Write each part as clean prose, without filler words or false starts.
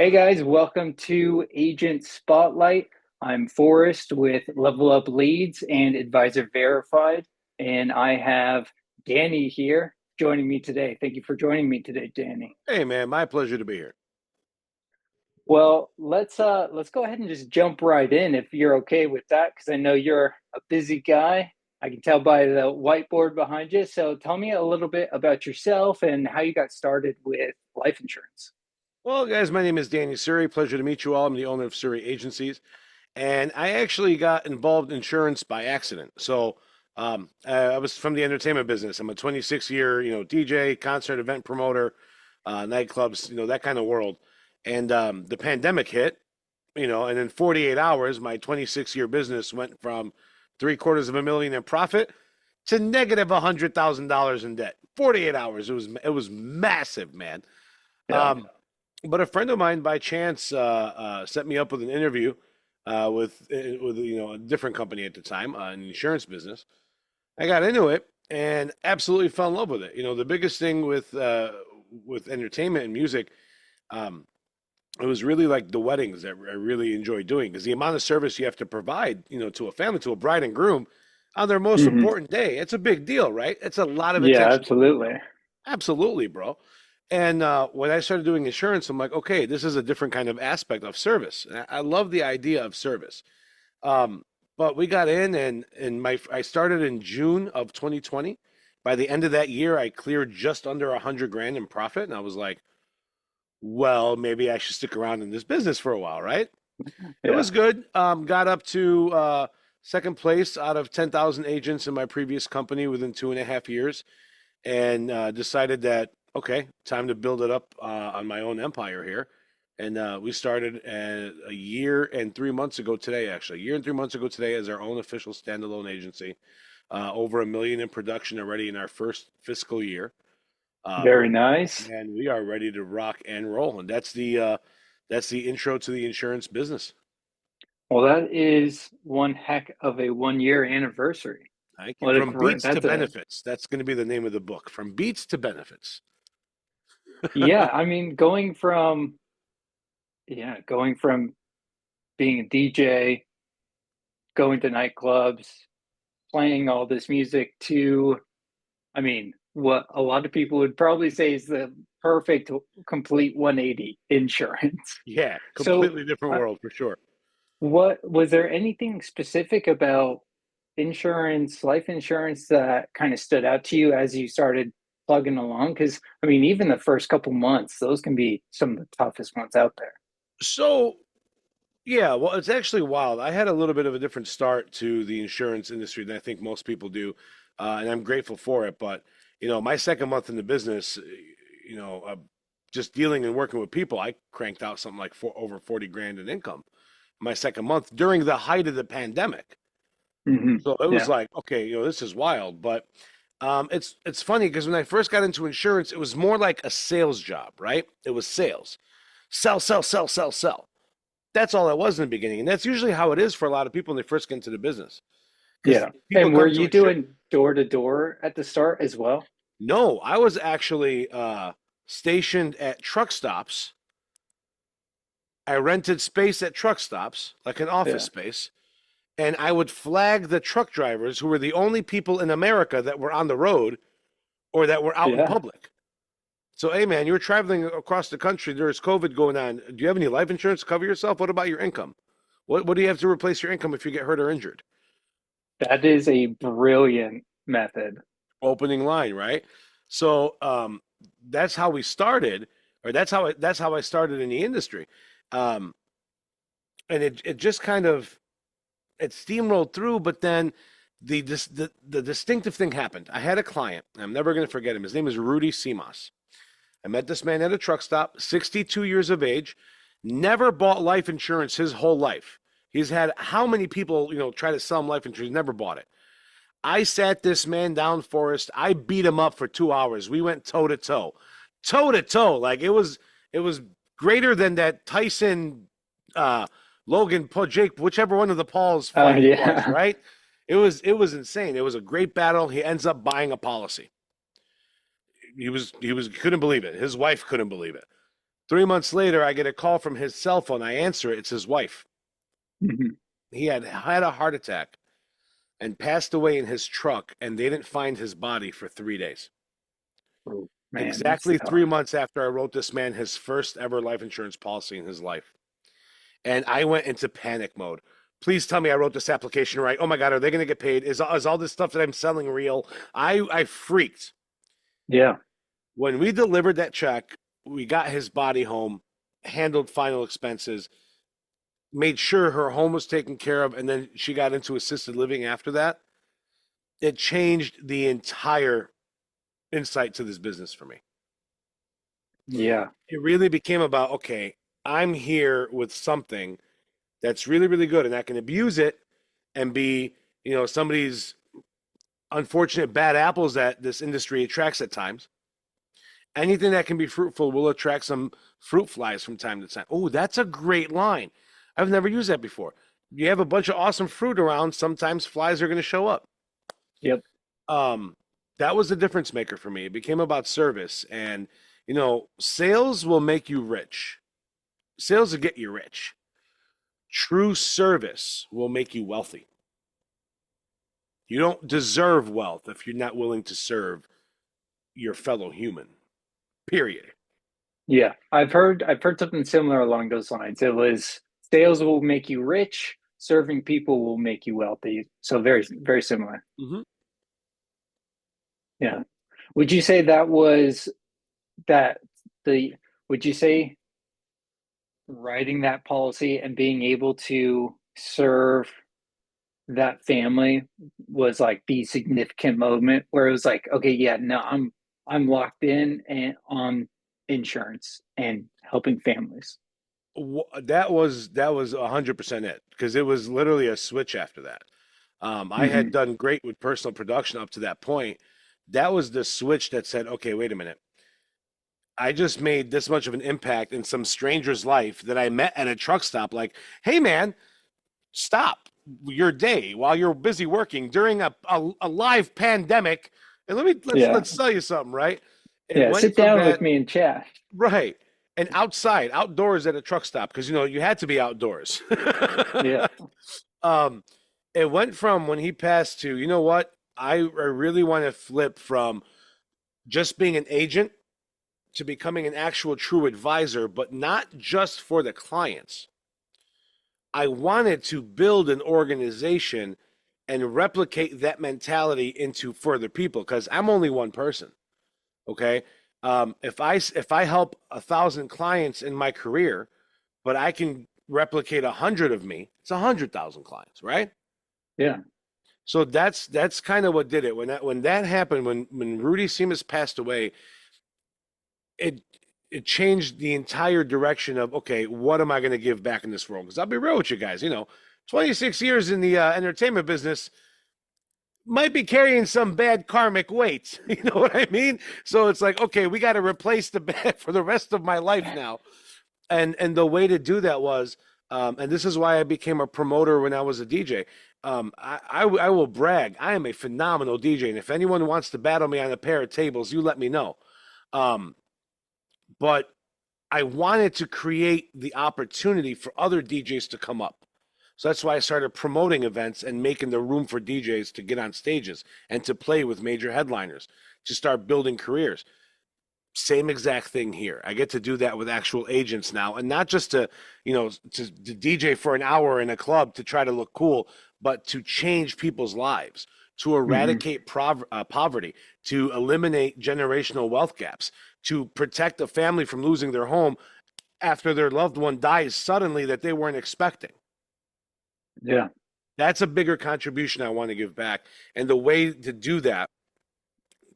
Hey guys, welcome to Agent Spotlight. I'm Forrest with Level Up Leads and Advisor Verified, and I have Danny here joining me today. Thank you for joining me today, Danny. Hey man, my pleasure to be here. Well, let's go ahead and just jump right in if you're okay with that, because I know you're a busy guy. I can tell by the whiteboard behind you. So tell me a little bit about yourself and how you got started with life insurance. Well, guys, my name is Danny Souri. Pleasure to meet you all. I'm the owner of Souri Agencies, and I actually got involved in insurance by accident. I was from the entertainment business. I'm a 26-year, DJ, concert event promoter, nightclubs, that kind of world. And the pandemic hit, and in 48 hours, my 26-year business went from three-quarters of a million in profit to negative $100,000 in debt. 48 hours. It was massive, man. Yeah. Um, but a friend of mine, by chance, set me up with an interview with a different company at the time, an insurance business. I got into it and absolutely fell in love with it. The biggest thing with entertainment and music, um, it was really like the weddings that I really enjoy doing because the amount of service you have to provide, to a family, to a bride and groom on their most hmm important day. It's a big deal, right? It's a lot of Yeah, attention to absolutely. detail. Absolutely, bro. And when I started doing insurance, I'm like, okay, this is a different kind of aspect of service. And I love the idea of service. Um, but we got in, and I started in June of 2020. By the end of that year, I cleared just under 100 grand in profit, and I was like, well, maybe I should stick around in this business for a while, right? It Yeah. was good. Got up to second place out of 10,000 agents in my previous company within 2.5 years, and decided that okay, time to build it up on my own empire here. And we started a year and 3 months ago today, actually, a year and 3 months ago today, as our own official standalone agency. Over a million in production already in our first fiscal year, um, Very nice. and we are ready to rock and roll. And that's the intro to the insurance business. Well, that is one heck of a 1 year anniversary. Thank you. What a From great, beats to that's a, benefits. That's going to be the name of the book. From beats to benefits. yeah, I mean, going from being a DJ, going to nightclubs, playing all this music to, I mean, what a lot of people would probably say is the perfect complete 180 insurance. Yeah, So, completely different uh, world for sure. what was there anything specific about insurance, life insurance that kind of stood out to you as you started plugging along? Because I mean, even the first couple months, those can be some of the toughest ones out there. So, yeah, well, it's actually wild. I had a little bit of a different start to the insurance industry than I think most people do, and I'm grateful for it. But, my second month in the business, you know, uh, just dealing and working with people, I cranked out something like over 40 grand in income my second month during the height of the pandemic. So it was Yeah, like, okay, this is wild. But it's funny because when I first got into insurance, it was more like a sales job, right? It was sales, sell, sell, sell, sell, sell. That's all it was in the beginning. And that's usually how it is for a lot of people when they first get into the business. Because yeah. people And were come to you insure. doing door to door at the start as well? No, I was actually stationed at truck stops. I rented space at truck stops, like an office Yeah, space, and I would flag the truck drivers who were the only people in America that were on the road or that were out in yeah. public. So, hey, man, you're traveling across the country. There's COVID going on. Do you have any life insurance to cover yourself? What about your income? What do you have to replace your income if you get hurt or injured? That is a brilliant method. Opening line, right? So that's how we started, or that's how I started in the industry, um, and it just kind of it steamrolled through. But then the distinctive thing happened. I had a client. I'm never going to forget him. His name is Rudy Simas. I met this man at a truck stop, 62 years of age, never bought life insurance his whole life. He's had how many people try to sell him life insurance, never bought it. I sat this man down, Forrest. I beat him up for 2 hours. We went toe to toe, toe to toe. Like it was greater than that Tyson, uh, Logan, Paul, Jake, whichever one of the Pauls fight it was. Yeah. Right? It was insane. It was a great battle. He ends up buying a policy. He couldn't believe it. His wife couldn't believe it. 3 months later, I get a call from his cell phone. I answer it. It's his wife. Mhm. He had a heart attack and passed away in his truck, and they didn't find his body for 3 days. Oh, man, that's Exactly three tough. months after I wrote this man his first ever life insurance policy in his life. And I went into panic mode. Please tell me I wrote this application right. Oh my God, are they going to get paid? Is all this stuff that I'm selling real? I freaked. Yeah. When we delivered that check, we got his body home, handled final expenses, made sure her home was taken care of, and then she got into assisted living after that. It changed the entire insight to this business for me. Yeah. It really became about, okay, I'm here with something that's really, really good, and I can abuse it and be, somebody's unfortunate bad apples that this industry attracts at times. Anything that can be fruitful will attract some fruit flies from time to time. Oh, that's a great line. I've never used that before. You have a bunch of awesome fruit around, sometimes flies are going to show up. Yep. Um, that was the difference maker for me. It became about service, and sales will make you rich. Sales will get you rich. True service will make you wealthy. You don't deserve wealth if you're not willing to serve your fellow human. Period. Yeah. I've heard something similar along those lines. It was sales will make you rich, serving people will make you wealthy. So very, very similar. Hmm. Yeah. Would you say that was that the would you say writing that policy and being able to serve that family was like the significant moment where it was like, okay, yeah, no, I'm locked in and on insurance and helping families. That was 100% it, because it was literally a switch after that. I had Hmm. done great with personal production up to that point. That was the switch that said, okay, wait a minute. I just made this much of an impact in some stranger's life that I met at a truck stop. Like, hey man, stop your day while you're busy working during a live pandemic, and Yeah. let's tell you something, right? It Yeah. went Sit from down with that, me and chat. right, and outdoors at a truck stop, because you had to be outdoors. Yeah. um, it went from when he passed to, you know what? I really want to flip from just being an agent to becoming an actual true advisor, but not just for the clients. I wanted to build an organization and replicate that mentality into further people, because I'm only one person. Okay. If I help 1,000 clients in my career, but I can replicate 100 of me, it's 100,000 clients, right? Yeah. So that's kind of what did it. When that happened, when Rudy Simas passed away, it it changed the entire direction of, okay, what am I going to give back in this world? Because I'll be real with you guys, 26 years in the entertainment business might be carrying some bad karmic weight. You know what I mean? So it's like, okay, we got to replace the bad for the rest of my life now. And the way to do that was, and this is why I became a promoter when I was a DJ. I will brag. I am a phenomenal DJ, and if anyone wants to battle me on a pair of tables, you let me know. Um, but I wanted to create the opportunity for other DJs to come up. So that's why I started promoting events and making the room for DJs to get on stages and to play with major headliners, to start building careers. Same exact thing here. I get to do that with actual agents now, and not just to DJ for an hour in a club to try to look cool, but to change people's lives, to Hmm. eradicate poverty, to eliminate generational wealth gaps, to protect a family from losing their home after their loved one dies suddenly that they weren't expecting. Yeah. That's a bigger contribution I want to give back. And the way to do that,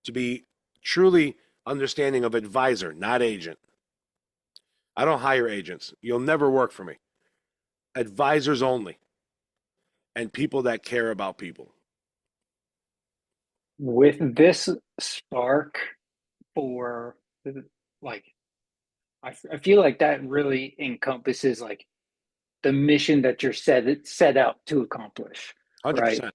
to be truly understanding of advisor, not agent. I don't hire agents. You'll never work for me. Advisors only, and people that care about people. With this spark for like, I feel like that really encompasses like the mission that you're set out to accomplish, right? 100%.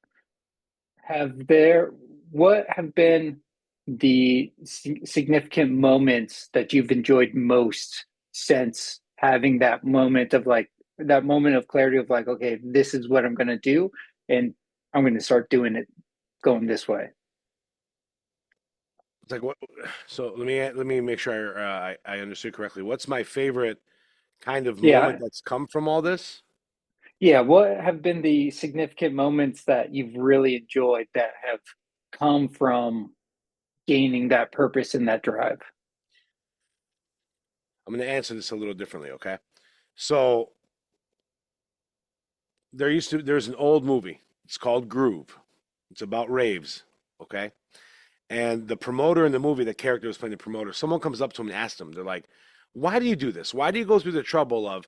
Have there what have been the significant moments that you've enjoyed most since having that moment of like that moment of clarity of like, okay, this is what I'm going to do, and I'm going to start doing it going this way. It's like what? So let me make sure I understood correctly. What's my favorite kind of moment Yeah. that's come from all this? Yeah. What have been the significant moments that you've really enjoyed that have come from gaining that purpose and that drive? I'm going to answer this a little differently, okay? So there's an old movie. It's called Groove. It's about raves, okay? And the promoter in the movie, the character was playing the promoter, someone comes up to him and asks him, they're like, why do you do this? Why do you go through the trouble of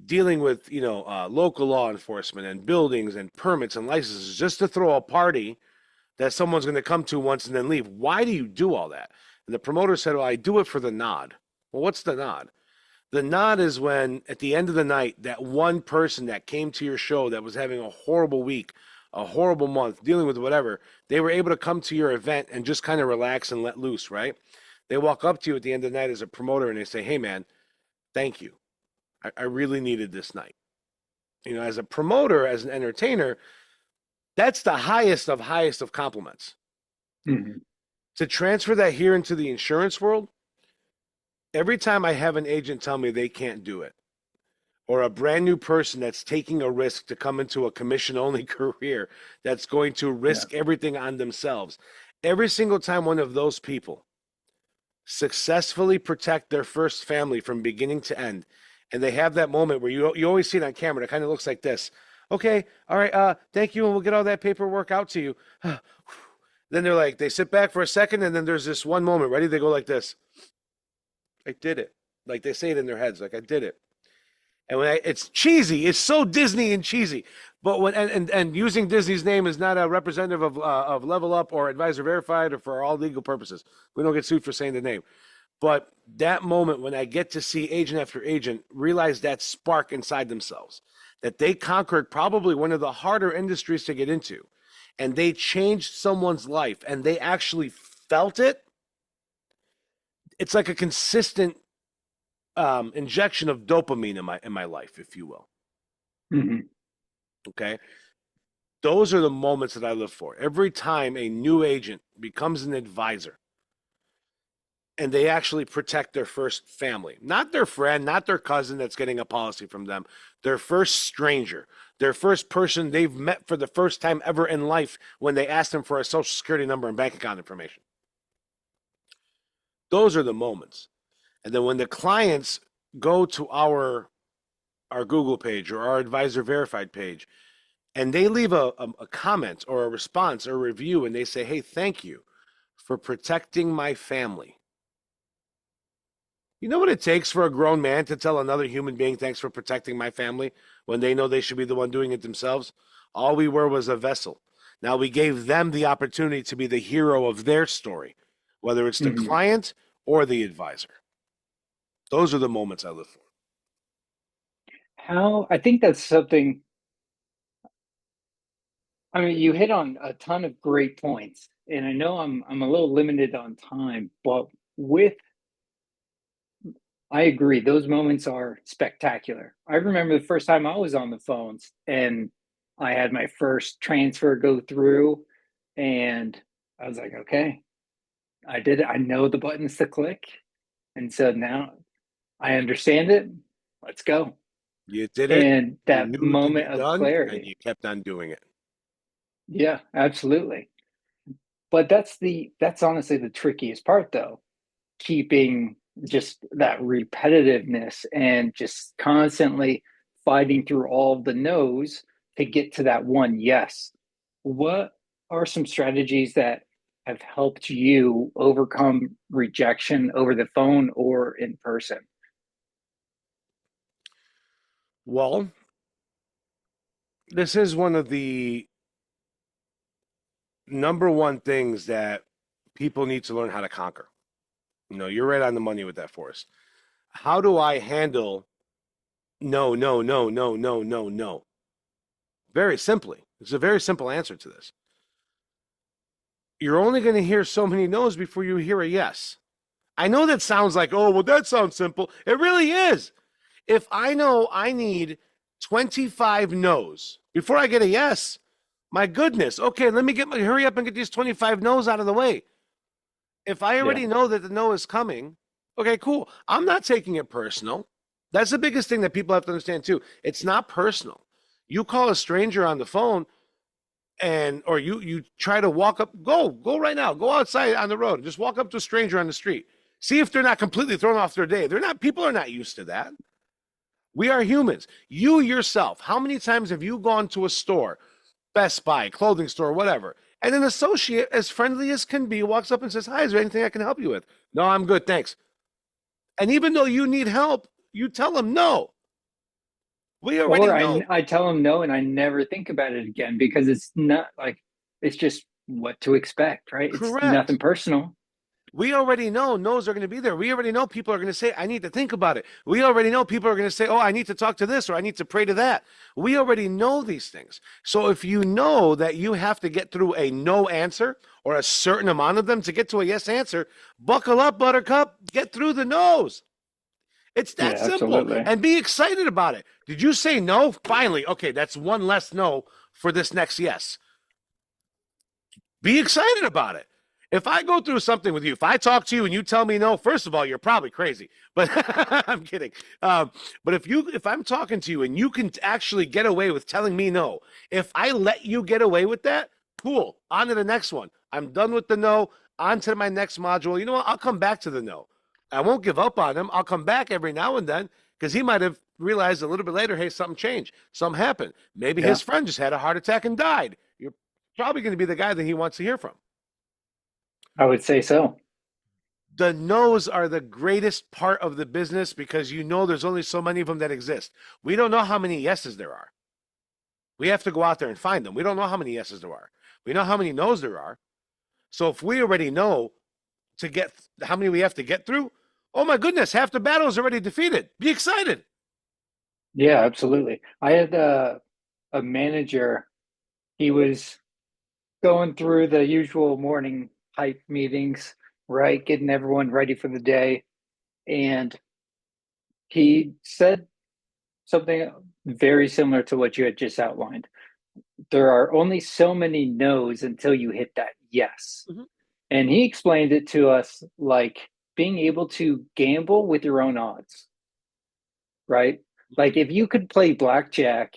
dealing with, local law enforcement and buildings and permits and licenses just to throw a party that someone's going to come to once and then leave? Why do you do all that? And the promoter said, well, I do it for the nod. Well, what's the nod? The nod is when, at the end of the night, that one person that came to your show that was having a horrible week, a horrible month, dealing with whatever, they were able to come to your event and just kind of relax and let loose, right? They walk up to you at the end of the night as a promoter and they say, hey, man, thank you. I really needed this night. As a promoter, as an entertainer, that's the highest of compliments. Mm-hmm. To transfer that here into the insurance world, every time I have an agent tell me they can't do it, or a brand new person that's taking a risk to come into a commission only career that's going to Yeah. risk everything on themselves. Every single time one of those people successfully protect their first family from beginning to end, and they have that moment where you always see it on camera, it kind of looks like this. Okay, all right, thank you, and we'll get all that paperwork out to you. Then they're like, they sit back for a second, and then there's this one moment, ready? They go like this. I did it. Like they say it in their heads, like I did it. And it's cheesy, it's so Disney and cheesy. But when and using Disney's name is not a representative of Level Up or Advisor Verified or for all legal purposes. We don't get sued for saying the name. But that moment when I get to see agent after agent realize that spark inside themselves, that they conquered probably one of the harder industries to get into, and they changed someone's life, and they actually felt it. It's like a consistent injection of dopamine in my life, if you will. Mm-hmm. Okay, those are the moments that I live for. Every time a new agent becomes an advisor and they actually protect their first family, not their friend, not their cousin that's getting a policy from them, their first stranger, their first person they've met for the first time ever in life when they ask them for a social security number and bank account information. Those are the moments. And then when the clients go to our Google page or our Advisor Verified page and they leave a comment or a response or a review and they say, hey, thank you for protecting my family. You know what it takes for a grown man to tell another human being, thanks for protecting my family, when they know they should be the one doing it themselves? All we were was a vessel. Now we gave them the opportunity to be the hero of their story, whether it's the Mm-hmm. client or the advisor. Those are the moments I live for. How I think that's something. I mean, you hit on a ton of great points, and I know I'm a little limited on time, but with I agree, those moments are spectacular. I remember the first time I was on the phones and I had my first transfer go through, and I was like, okay, I did it. I know the buttons to click, and so now I understand it. Let's go. You did it, And you that knew it could be moment of done, and clarity. you kept on doing it. Yeah, absolutely. But that's honestly the trickiest part though, keeping just that repetitiveness and just constantly fighting through all of the no's to get to that one yes. What are some strategies that have helped you overcome rejection over the phone or in person? Well, this is one of the number one things that people need to learn how to conquer. You're right on the money with that, Forrest. How do I handle no, no, no, no, no, no, no? Very simply. It's a very simple answer to this. You're only going to hear so many no's before you hear a yes. I know that sounds like, oh, well, that sounds simple. It really is. If I know I need 25 no's before I get a yes, my goodness. Okay, let me hurry up and get these 25 no's out of the way. If I Yeah. already know that the no is coming, okay, cool. I'm not taking it personal. That's the biggest thing that people have to understand too. It's not personal. You call a stranger on the phone and or you try to walk up, go right now, go outside on the road and just walk up to a stranger on the street. See if they're not completely thrown off their day. They're not, people are not used to that. We are humans. You yourself, how many times have you gone to a store, Best Buy, clothing store, whatever, and an associate, as friendly as can be, walks up and says, hi, is there anything I can help you with? No, I'm good, thanks. And even though you need help, you tell them no. We already Or know. I tell them no and I never think about it again because it's not like it's just what to expect, right? It's Correct. nothing personal. We already know no's are going to be there. We already know people are going to say, I need to think about it. We already know people are going to say, oh, I need to talk to this or I need to pray to that. We already know these things. So if you know that you have to get through a no answer or a certain amount of them to get to a yes answer, buckle up, buttercup, get through the no's. It's that Yeah, simple absolutely. and be excited about it. Did you say no? Finally, okay, that's one less no for this next yes. Be excited about it. If I go through something with you, if I talk to you and you tell me no, first of all, you're probably crazy. But I'm kidding. But if I'm talking to you and you can actually get away with telling me no, if I let you get away with that, cool. On to the next one. I'm done with the no. On to my next module. You know what? I'll come back to the no. I won't give up on him. I'll come back every now and then because he might have realized a little bit later, hey, something changed. Something happened. Maybe Yeah, his friend just had a heart attack and died. You're probably going to be the guy that he wants to hear from. I would say so. The no's are the greatest part of the business because you know there's only so many of them that exist. We don't know how many yeses there are. We have to go out there and find them. We don't know how many yeses there are. We know how many no's there are. So if we already know to get how many we have to get through, oh my goodness, half the battle is already defeated. Be excited. Yeah, absolutely. I had a manager, he was going through the usual morning hype meetings, right? Getting everyone ready for the day. And he said something very similar to what you had just outlined. There are only so many no's until you hit that yes. Mhm. And he explained it to us like being able to gamble with your own odds, right? Mhm. Like if you could play blackjack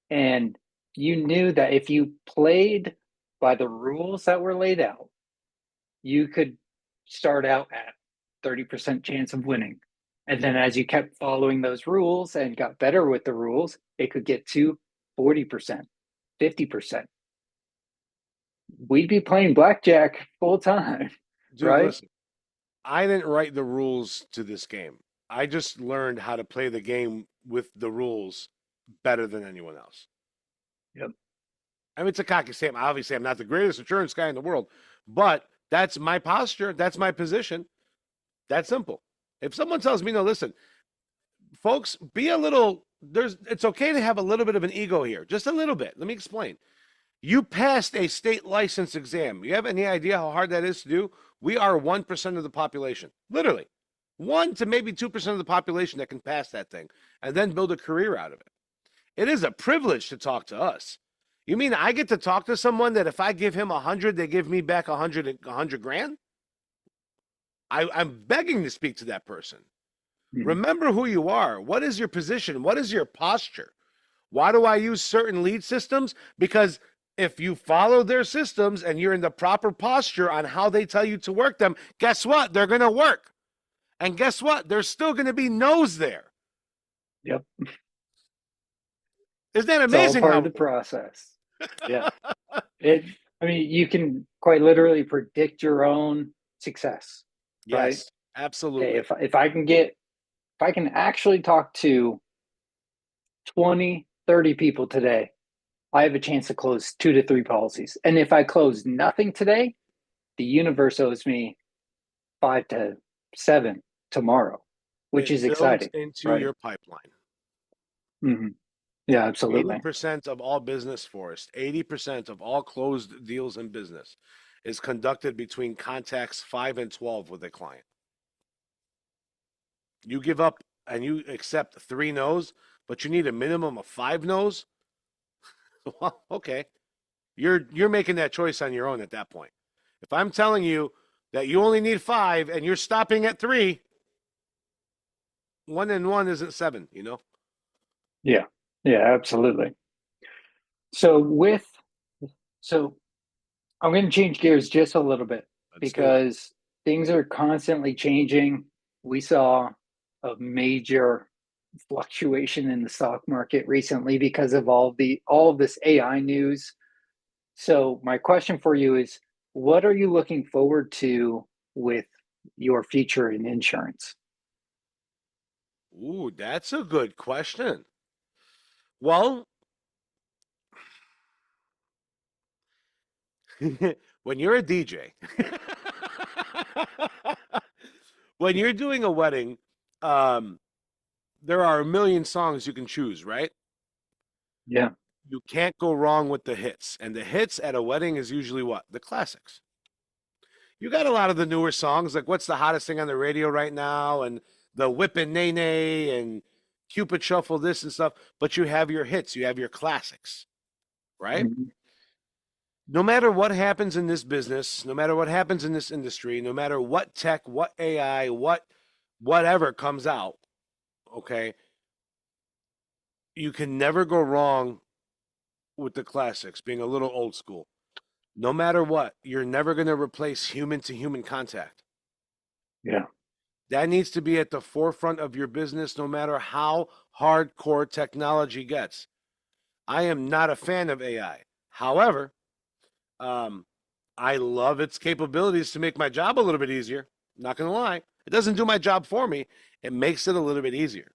and you knew that if you played by the rules that were laid out, you could start out at 30% chance of winning. And then as you kept following those rules and got better with the rules, it could get to 40%, 50%. We'd be playing blackjack full time, Dude, right? listen, I didn't write the rules to this game. I just learned how to play the game with the rules better than anyone else. Yep. I mean, it's a cocky statement. Obviously, I'm not the greatest insurance guy in the world, but that's my posture. That's my position. That simple. If someone tells me, no, listen, folks, be a little, it's okay to have a little bit of an ego here, just a little bit. Let me explain. You passed a state license exam. You have any idea how hard that is to do? We are 1% of the population, literally. 1 to maybe 2% of the population that can pass that thing and then build a career out of it. It is a privilege to talk to us. You mean I get to talk to someone that if I give him 100, they give me back 100 grand? I'm begging to speak to that person. Mhm. Remember who you are. What is your position? What is your posture? Why do I use certain lead systems? Because if you follow their systems and you're in the proper posture on how they tell you to work them, guess what? They're going to work. And guess what? There's still going to be no's there. Yep. Isn't that It's all amazing part of how? the process. Yeah. It, I mean, you can quite literally predict your own success, right? Yes, Hey, absolutely. if I can actually talk to 20, 30 people today, I have a chance to close 2 to 3 policies. And if I close nothing today, the universe owes me 5 to 7 tomorrow, which is It builds exciting, into right? your pipeline. Mm-hmm. Yeah, absolutely. 80% of all business force, 80% of all closed deals in business is conducted between contacts 5 and 12 with a client. You give up and you accept 3 no's, but you need a minimum of 5 no's. Well, okay. You're making that choice on your own at that point. If I'm telling you that you only need 5 and you're stopping at 3, 1 and 1 isn't 7, you know? Yeah. Yeah, absolutely. So so I'm going to change gears just a little bit Let's do it. because things are constantly changing. We saw a major fluctuation in the stock market recently because of all of this AI news. So my question for you is, what are you looking forward to with your future in insurance? Ooh, that's a good question. Well, when you're a DJ, when you're doing a wedding, um, there are a million songs you can choose, right? Yeah. You can't go wrong with the hits. And the hits at a wedding is usually what? The classics. You got a lot of the newer songs, like what's the hottest thing on the radio right now, and the Whippin' Nay Nay and Cupid Shuffle, this and stuff. But you have your hits, you have your classics, right? Mhm. No matter what happens in this business, no matter what happens in this industry, no matter what tech, what AI, whatever comes out, okay, you can never go wrong with the classics, being a little old school. No matter what, you're never going to replace human to human contact. Yeah. That needs to be at the forefront of your business, no matter how hardcore technology gets. I am not a fan of AI. However, um, I love its capabilities to make my job a little bit easier. Not going to lie. It doesn't do my job for me, it makes it a little bit easier.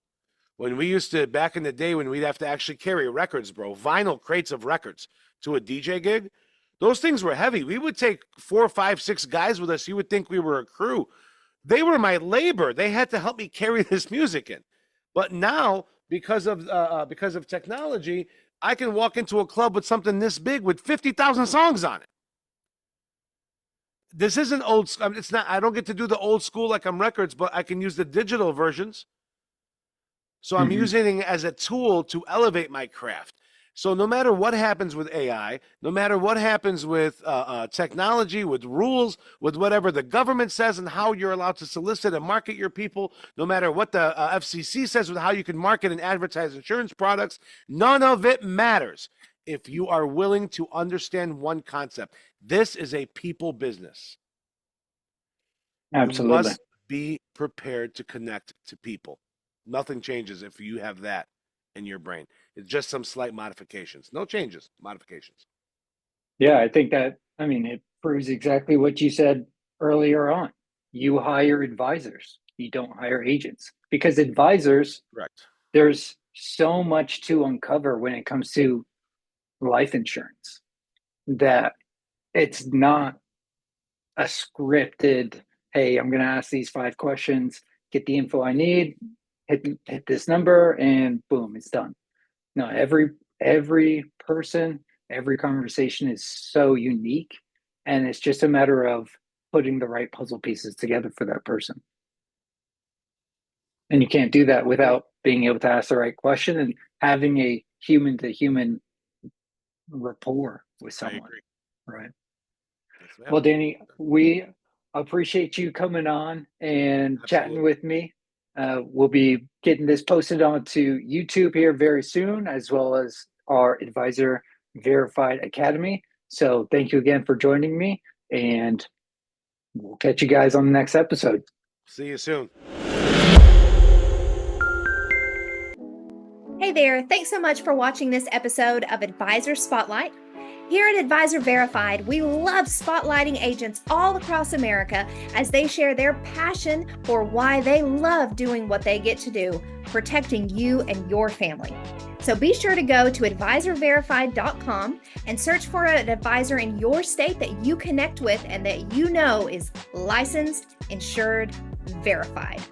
When we used to, back in the day, when we'd have to actually carry records, bro, vinyl crates of records to a DJ gig, those things were heavy. We would take 4, 5, 6 guys with us. You would think we were a crew. They were my labor. They had to help me carry this music in. But now, because of technology, I can walk into a club with something this big with 50,000 songs on it. This isn't old. It's not. I don't get to do the old school like I'm records, but I can use the digital versions. So I'm Mhm. using it as a tool to elevate my craft. So no matter what happens with AI, no matter what happens with technology, with rules, with whatever the government says and how you're allowed to solicit and market your people, no matter what the FCC says with how you can market and advertise insurance products, none of it matters if you are willing to understand one concept. This is a people business. You Absolutely. must be prepared to connect to people. Nothing changes if you have that in your brain. It's just some slight modifications. No changes, modifications. Yeah, I think that, I mean, it proves exactly what you said earlier on. You hire advisors, you don't hire agents because advisors, Correct. there's so much to uncover when it comes to life insurance that it's not a scripted, hey, I'm going to ask these 5 questions, get the info I need, hit this number, and boom, it's done. No, every person, every conversation is so unique, and it's just a matter of putting the right puzzle pieces together for that person. And you can't do that without being able to ask the right question and having a human to human rapport with I someone, agree. right? Yes, ma'am. Well, Danny, we appreciate you coming on and chatting Absolutely. with me. We'll be getting this posted onto YouTube here very soon, as well as our Advisor Verified Academy. So thank you again for joining me, and we'll catch you guys on the next episode. See you soon. Hey there, thanks so much for watching this episode of Advisor Spotlight. Here at Advisor Verified, we love spotlighting agents all across America as they share their passion for why they love doing what they get to do, protecting you and your family. So be sure to go to AdvisorVerified.com and search for an advisor in your state that you connect with and that you know is licensed, insured, verified.